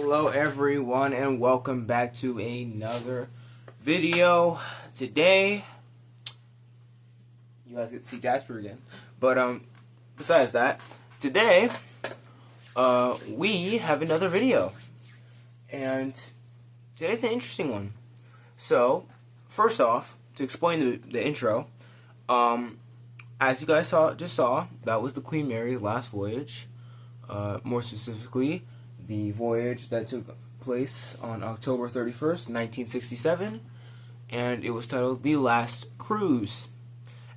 Hello everyone and welcome back to another video. Today, you guys get to see Jasper again. But besides that, today we have another video. And today's an interesting one. So, first off, to explain the intro, as you guys just saw, that was the Queen Mary's last voyage. More specifically, the voyage that took place on October 31st, 1967, and it was titled The Last Cruise,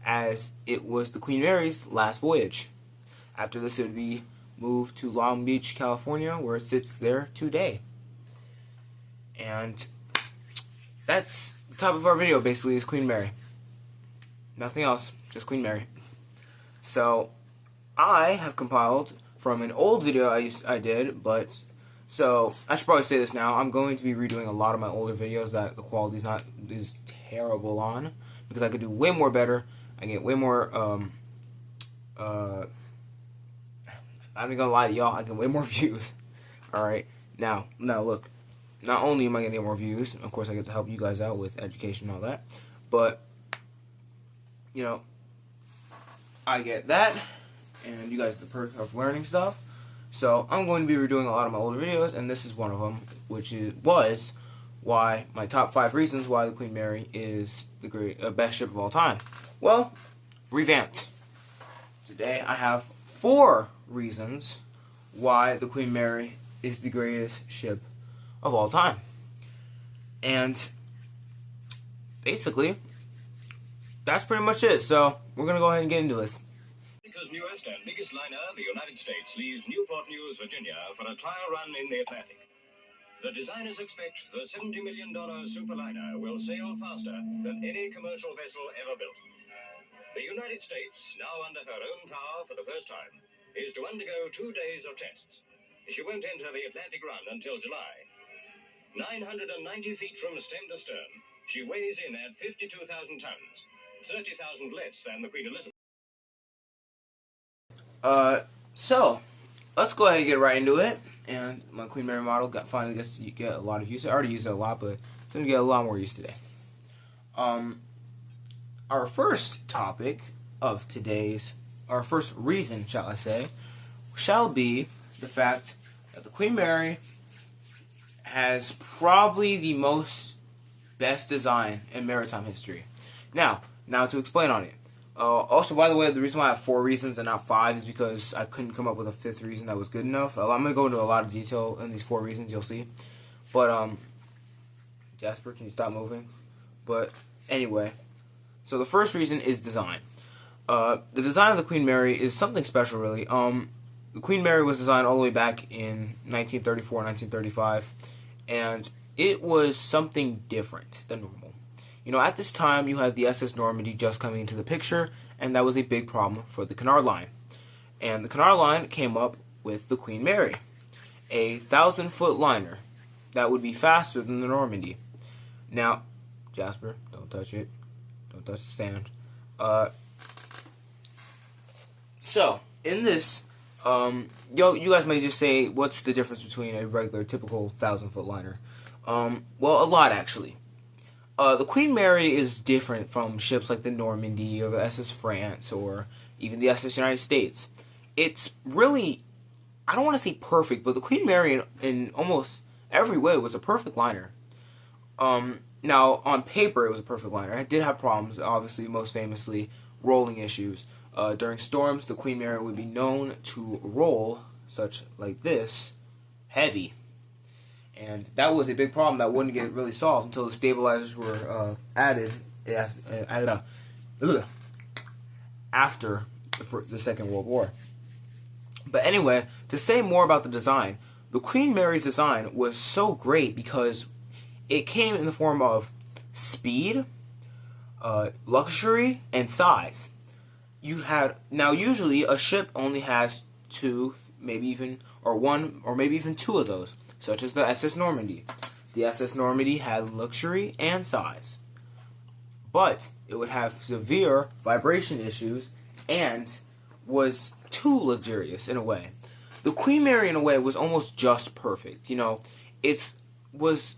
as it was the Queen Mary's last voyage. After this, it would be moved to Long Beach, California, where it sits there today. And that's the top of our video, basically, is Queen Mary. Nothing else, just Queen Mary. So, I have compiled from an old video I did, but so I should probably say this now. I'm going to be redoing a lot of my older videos that the quality is terrible on, because I could do way more better. I get way more. I'm not gonna lie to y'all. I get way more views. All right, now look. Not only am I gonna get more views, of course I get to help you guys out with education and all that, but you know, I get that. And you guys the perk of learning stuff. So I'm going to be redoing a lot of my older videos, and this is one of them, which was why my top 5 reasons why the Queen Mary is the best ship of all time. Well, revamped. Today I have 4 reasons why the Queen Mary is the greatest ship of all time. And basically, that's pretty much it. So we're gonna go ahead and get into this. America's newest and biggest liner, the United States, leaves Newport News, Virginia, for a trial run in the Atlantic. The designers expect the $70 million superliner will sail faster than any commercial vessel ever built. The United States, now under her own power for the first time, is to undergo 2 days of tests. She won't enter the Atlantic run until July. 990 feet from stem to stern, she weighs in at 52,000 tons, 30,000 less than the Queen Elizabeth. So let's go ahead and get right into it. And my Queen Mary model finally gets to get a lot of use. I already use it a lot, but it's going to get a lot more use today. Our first topic of our first reason, shall I say, shall be the fact that the Queen Mary has probably the best design in maritime history. Now to explain on it. Also, by the way, the reason why I have 4 reasons and not 5 is because I couldn't come up with a 5th reason that was good enough. I'm going to go into a lot of detail in these 4 reasons, you'll see. But, Jasper, can you stop moving? But, anyway. So, the first reason is design. The design of the Queen Mary is something special, really. The Queen Mary was designed all the way back in 1934, 1935. And it was something different than normal. You know, at this time, you had the SS Normandy just coming into the picture, and that was a big problem for the Canard Line. And the Canard Line came up with the Queen Mary, a 1,000-foot liner that would be faster than the Normandy. Now, Jasper, don't touch it. Don't touch the stand. So, in this, you guys may just say, what's the difference between a regular, typical 1,000-foot liner? Well, a lot, actually. The Queen Mary is different from ships like the Normandy or the SS France or even the SS United States. It's really, I don't want to say perfect, but the Queen Mary in almost every way was a perfect liner. Now, on paper, it was a perfect liner. It did have problems, obviously, most famously, rolling issues. During storms, the Queen Mary would be known to roll, such like this, heavy. And that was a big problem that wouldn't get really solved until the stabilizers were added after the Second World War. But anyway, to say more about the design, the Queen Mary's design was so great because it came in the form of speed, luxury, and size. Usually a ship only has 2, maybe even, or 1, or maybe even 2 of those, such as the SS Normandy. The SS Normandy had luxury and size, but it would have severe vibration issues and was too luxurious in a way. The Queen Mary, in a way, was almost just perfect. It was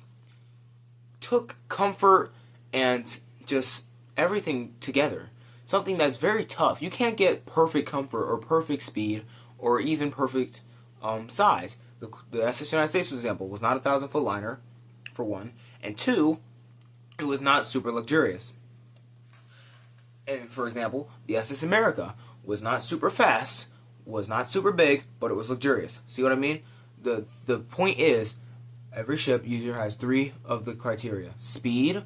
took comfort and just everything together. Something that's very tough. You can't get perfect comfort or perfect speed or even perfect size. The SS United States, for example, was not a 1,000-foot liner, for one, and two, it was not super luxurious. And for example, the SS America was not super fast, was not super big, but it was luxurious. See what I mean? The point is, every ship usually has three of the criteria: speed,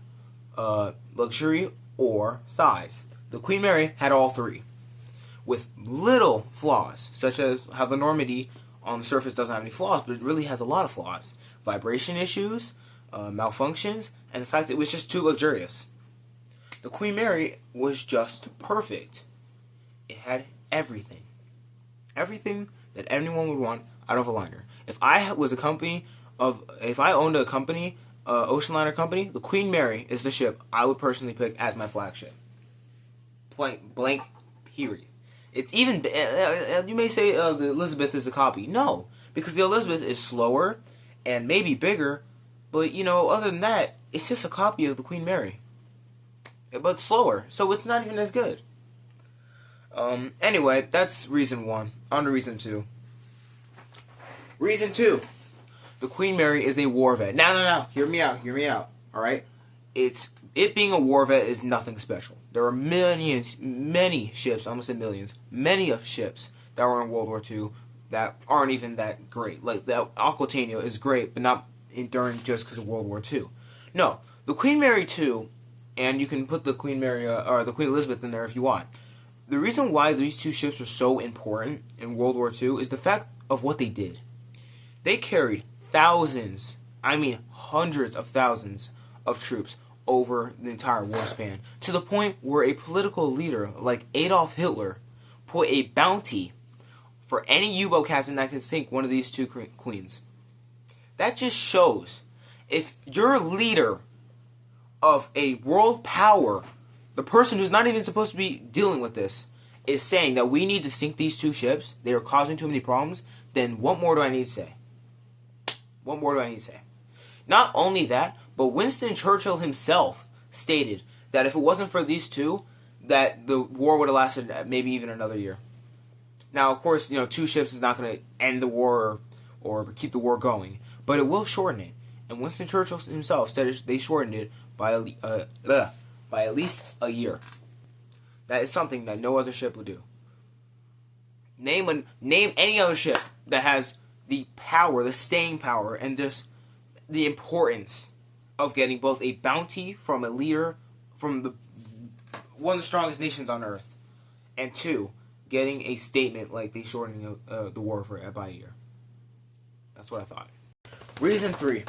luxury, or size. The Queen Mary had all three, with little flaws, such as how the Normandy on the surface doesn't have any flaws, but it really has a lot of flaws. Vibration issues, malfunctions, and the fact that it was just too luxurious. The Queen Mary was just perfect. It had everything. Everything that anyone would want out of a liner. If I owned a company, ocean liner company, the Queen Mary is the ship I would personally pick as my flagship. Blank, period. It's even, you may say the Elizabeth is a copy. No, because the Elizabeth is slower and maybe bigger, but other than that, it's just a copy of the Queen Mary. But slower, so it's not even as good. Anyway, that's reason one. On to reason two. Reason two. The Queen Mary is a war vet. No. Hear me out. Alright? It being a war vet is nothing special. There are many ships, I almost said millions, many of ships that were in World War II that aren't even that great. Like, the Aquitania is great, but not enduring just because of World War II. No, the Queen Mary II, and you can put the Queen Mary, or the Queen Elizabeth in there if you want. The reason why these two ships are so important in World War II is the fact of what they did. They carried thousands, I mean hundreds of thousands of troops over the entire war span, to the point where a political leader like Adolf Hitler put a bounty for any U-boat captain that can sink one of these two queens. That just shows, if your leader of a world power, the person who's not even supposed to be dealing with this, is saying that we need to sink these two ships, they are causing too many problems, then what more do I need to say? What more do I need to say? Not only that, but Winston Churchill himself stated that if it wasn't for these two, that the war would have lasted maybe even another year. Now, of course, two ships is not going to end the war or keep the war going, but it will shorten it. And Winston Churchill himself said they shortened it by at least a year. That is something that no other ship would do. Name any other ship that has the power, the staying power, and just the importance of getting both a bounty from a leader from one of the strongest nations on earth, and two, getting a statement like they shortening the war by a year. That's what I thought. Reason 3.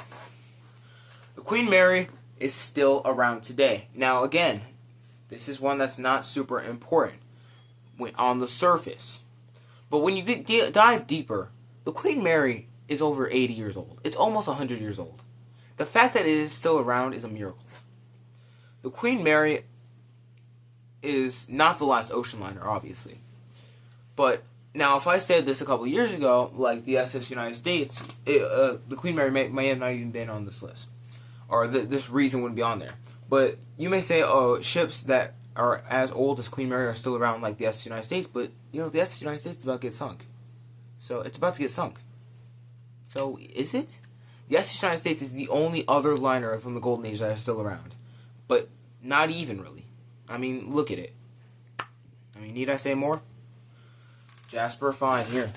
The Queen Mary is still around today. Now again, this is one that's not super important on the surface. But when you dive deeper, the Queen Mary is over 80 years old. It's almost 100 years old. The fact that it is still around is a miracle. The Queen Mary is not the last ocean liner, obviously. But now, if I said this a couple years ago, like the SS United States, the Queen Mary may have not even been on this list. Or this reason wouldn't be on there. But you may say, oh, ships that are as old as Queen Mary are still around, like the SS United States. But, the SS United States is about to get sunk. So, it's about to get sunk. So, is it? The SS United States is the only other liner from the Golden Age that is still around. But not even, really. I mean, look at it. I mean, need I say more? Jasper, fine, here.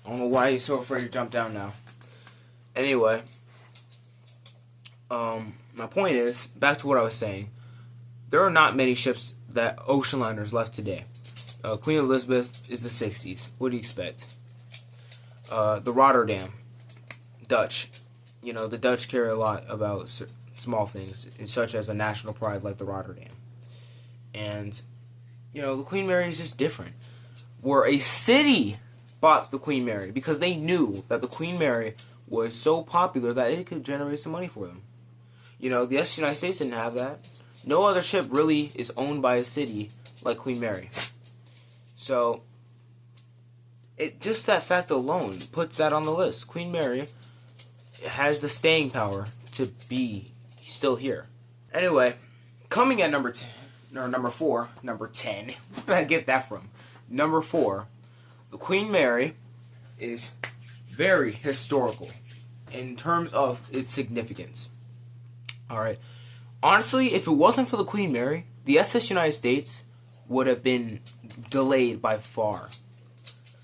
I don't know why you're so afraid to jump down now. Anyway, my point is, back to what I was saying, there are not many ships that ocean liners left today. Queen Elizabeth is the 60s. What do you expect? The Rotterdam, Dutch. The Dutch care a lot about small things, such as a national pride like the Rotterdam. And, the Queen Mary is just different. Where a city bought the Queen Mary because they knew that the Queen Mary was so popular that it could generate some money for them. The SS United States didn't have that. No other ship really is owned by a city like Queen Mary. So, Just that fact alone puts that on the list. Queen Mary has the staying power to be still here. Anyway, coming at number 10, or number 4, number 10. Where did I get that from? Number 4, the Queen Mary is very historical in terms of its significance. Alright. Honestly, if it wasn't for the Queen Mary, the SS United States would have been delayed by far.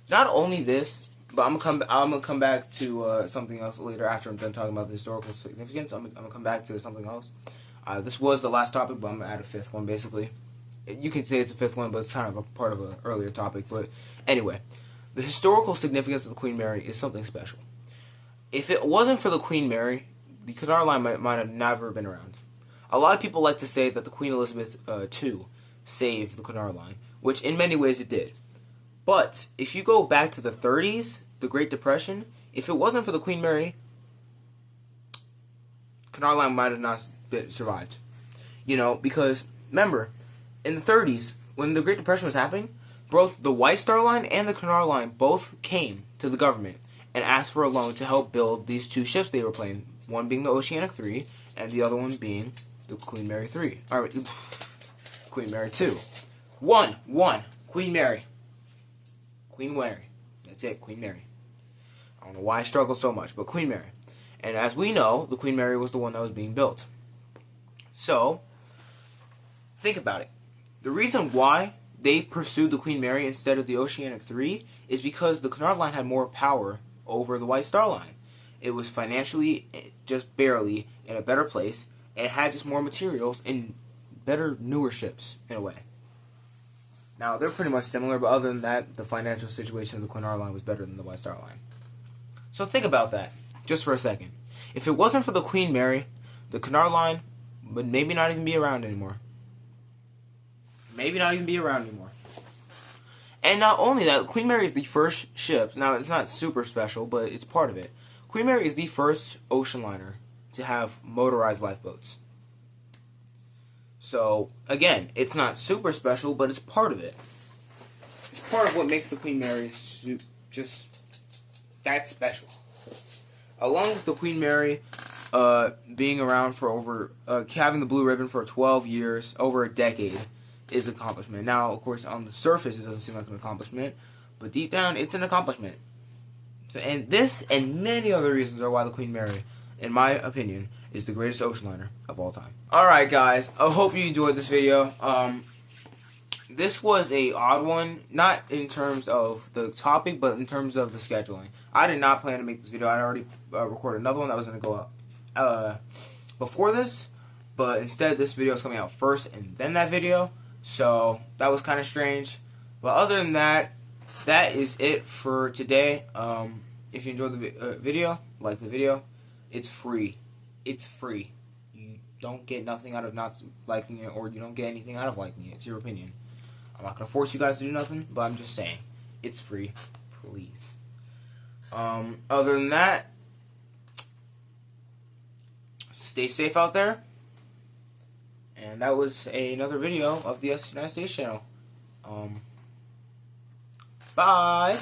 Not only this, but I'm gonna come back to something else later after I'm done talking about the historical significance. I'm gonna come back to something else. This was the last topic, but I'm gonna add a fifth one. Basically, you can say it's a fifth one, but it's kind of a part of an earlier topic. But anyway, the historical significance of the Queen Mary is something special. If it wasn't for the Queen Mary, the Canard Line might have never been around. A lot of people like to say that the Queen Elizabeth II saved the Canard Line, which in many ways it did. But if you go back to the 30s, the Great Depression, if it wasn't for the Queen Mary, Canard Line might have not survived. You know, because remember, in the 30s, when the Great Depression was happening, both the White Star Line and the Canard Line both came to the government and asked for a loan to help build these two ships they were playing. One being the Oceanic 3, and the other one being the Queen Mary 3. Or, Queen Mary 2. One. Queen Mary. Queen Mary. That's it, Queen Mary. I don't know why I struggle so much, but Queen Mary. And as we know, the Queen Mary was the one that was being built. So, think about it. The reason why they pursued the Queen Mary instead of the Oceanic 3 is because the Canard Line had more power over the White Star Line. It was financially, just barely, in a better place, and it had just more materials and better, newer ships, in a way. Now, they're pretty much similar, but other than that, the financial situation of the Canard Line was better than the White Star Line. So think about that, just for a second. If it wasn't for the Queen Mary, the Canard Line would maybe not even be around anymore. And not only that, Queen Mary is the first ship. Now, it's not super special, but it's part of it. Queen Mary is the first ocean liner to have motorized lifeboats. So, again, it's not super special, but it's part of it. It's part of what makes the Queen Mary just that special. Along with the Queen Mary being around for over, having the blue ribbon for 12 years, over a decade, is an accomplishment. Now, of course, on the surface, it doesn't seem like an accomplishment, but deep down, it's an accomplishment. So, and this and many other reasons are why the Queen Mary, in my opinion, is the greatest ocean liner of all time. Alright, guys, I hope you enjoyed this video. This was a odd one, not in terms of the topic, but in terms of the scheduling. I did not plan to make this video. I already recorded another one that was going to go up before this, but instead this video is coming out first and then that video, so that was kind of strange. But other than that, that is it for today. If you enjoyed the video, like the video. It's free. It's free. You don't get nothing out of not liking it, or you don't get anything out of liking it. It's your opinion. I'm not going to force you guys to do nothing, but I'm just saying. It's free. Please. Other than that, stay safe out there. And that was another video of the SS United States channel. Bye.